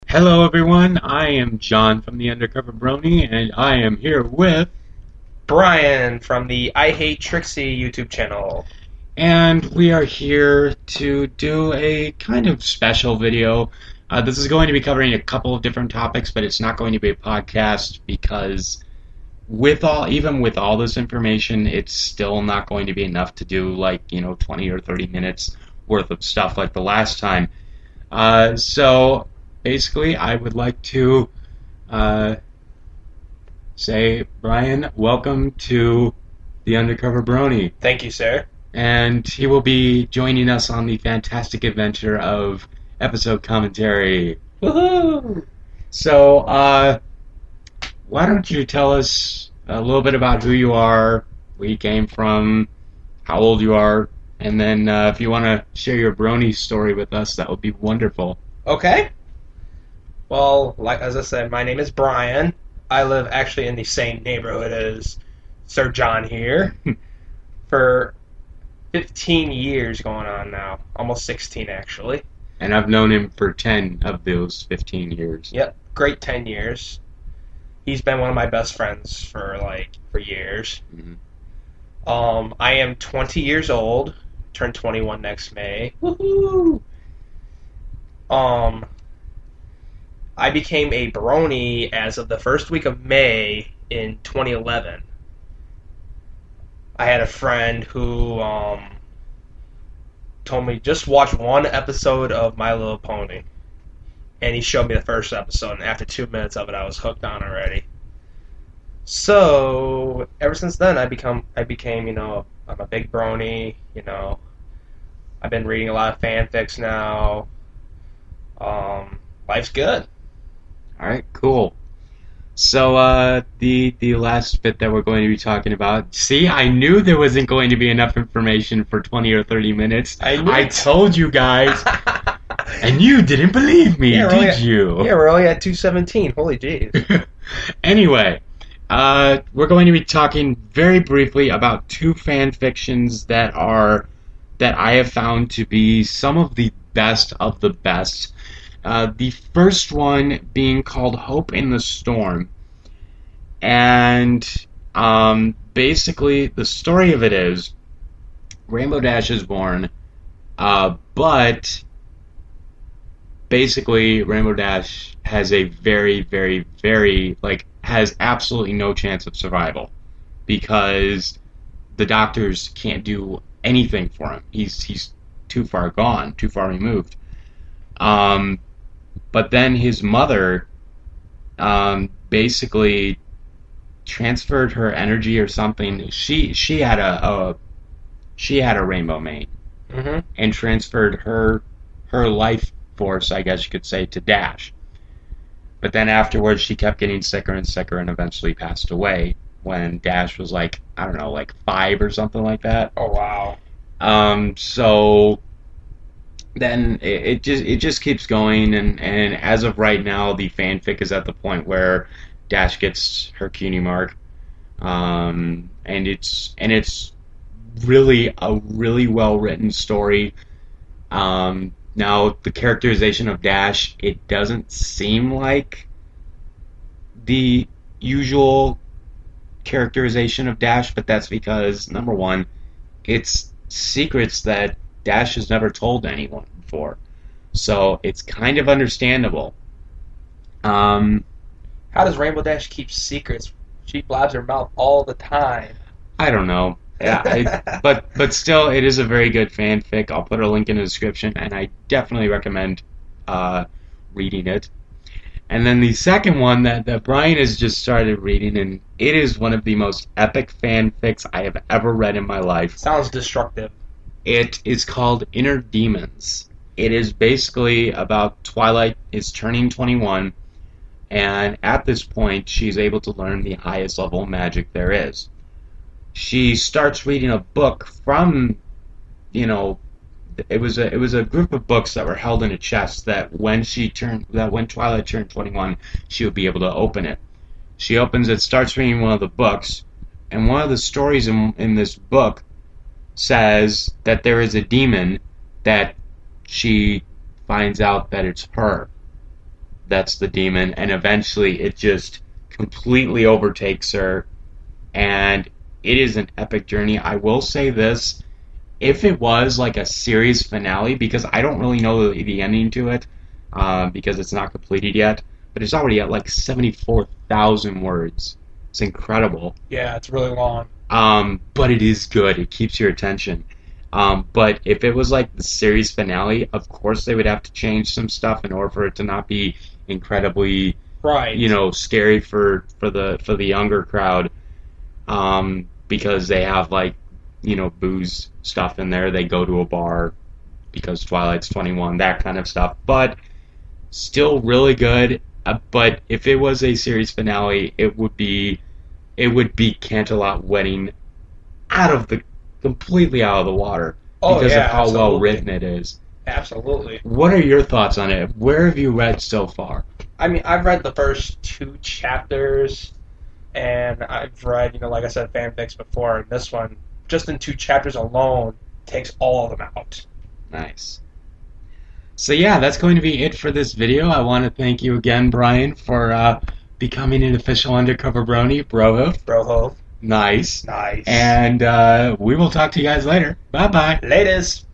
Hello, everyone. I am John from TheUndercoverBrony, and I am here with. Bryan from the I Hate Trixie YouTube channel. And we are here to do a kind of special video. This is going to be covering a couple of different topics, but it's not going to be a podcast because, even with all this information, it's still not going to be enough to do 20 or 30 minutes worth of stuff like the last time. So basically, I would like to say, Bryan, welcome to the Undercover Brony. Thank you, sir. And he will be joining us on the fantastic adventure of episode commentary. Woohoo! So, why don't you tell us a little bit about who you are, where you came from, how old you are, and then if you want to share your brony story with us, that would be wonderful. Okay. Well, as I said, my name is Bryan. I live actually in the same neighborhood as Sir John here for 15 years going on now. Almost 16, actually. And I've known him for 10 of those 15 years. Yep, great 10 years. He's been one of my best friends for years. Mm-hmm. I am 20 years old. Turn 21 next May. Woohoo! I became a brony as of the first week of May in 2011. I had a friend who told me just watch one episode of My Little Pony, and he showed me the first episode, and after 2 minutes of it, I was hooked on already. So ever since then, I became, I'm a big brony. I've been reading a lot of fanfics now. Life's good. All right, cool. So the last bit that we're going to be talking about. See, I knew there wasn't going to be enough information for 20 or 30 minutes. I told you guys, and you didn't believe me, did you? Yeah, we're only at 2:17. Holy jeez. Anyway, we're going to be talking very briefly about two fan fictions that I have found to be some of the best of the best. The first one being called Hope in the Storm. And basically, the story of it is Rainbow Dash is born, but basically, Rainbow Dash has a very, very, very, has absolutely no chance of survival because the doctors can't do anything for him. He's too far gone, too far removed. But then his mother basically transferred her energy or something. She had a rainbow mane, Mm-hmm. and transferred her life force, I guess you could say, to Dash. But then afterwards, she kept getting sicker and sicker, and eventually passed away when Dash was I don't know, 5 or something like that. Oh wow. So then it just keeps going, and as of right now, the fanfic is at the point where Dash gets her cutie mark, and it's really a really well written story. Now the characterization of Dash, it doesn't seem like the usual characterization of Dash, but that's because number one, it's secrets that Dash has never told anyone before, so it's kind of understandable. How does Rainbow Dash keep secrets? She blabs her mouth all the time. I don't know. Yeah, but still, it is a very good fanfic. I'll put a link in the description, and I definitely recommend reading it. And then the second one that Bryan has just started reading, and it is one of the most epic fanfics I have ever read in my life. Sounds destructive. It is called Inner Demons. It is basically about Twilight is turning 21, and at this point, she's able to learn the highest level of magic there is. She starts reading a book from, it was a group of books that were held in a chest that when Twilight turned 21, she would be able to open it. She opens it, starts reading one of the books, and one of the stories in this book says that there is a demon that she finds out that it's her. that's the demon, and eventually it just completely overtakes her, and it is an epic journey. I will say this: if it was like a series finale, because I don't really know the ending to it, because it's not completed yet, but it's already at like 74,000 words. It's incredible. Yeah, it's really long. But it is good. It keeps your attention. But if it was like the series finale, of course they would have to change some stuff in order for it to not be incredibly, Right. scary for the younger crowd. Because they have like, booze stuff in there. They go to a bar because Twilight's 21, that kind of stuff. But still really good. But if it was a series finale, it would be Canterlot Wedding out of the completely out of the water Oh because of yeah, how well absolutely. written it is. Absolutely. What are your thoughts on it? Where have you read so far? I mean, I've read the first 2 chapters, and I've read, like I said, fanfics before, and this one, just in 2 chapters alone, takes all of them out. Nice. So yeah, that's going to be it for this video. I want to thank you again, Bryan, for becoming an official undercover brony, bro. Bro, Nice. nice. And we will talk to you guys later. Bye bye. Latest.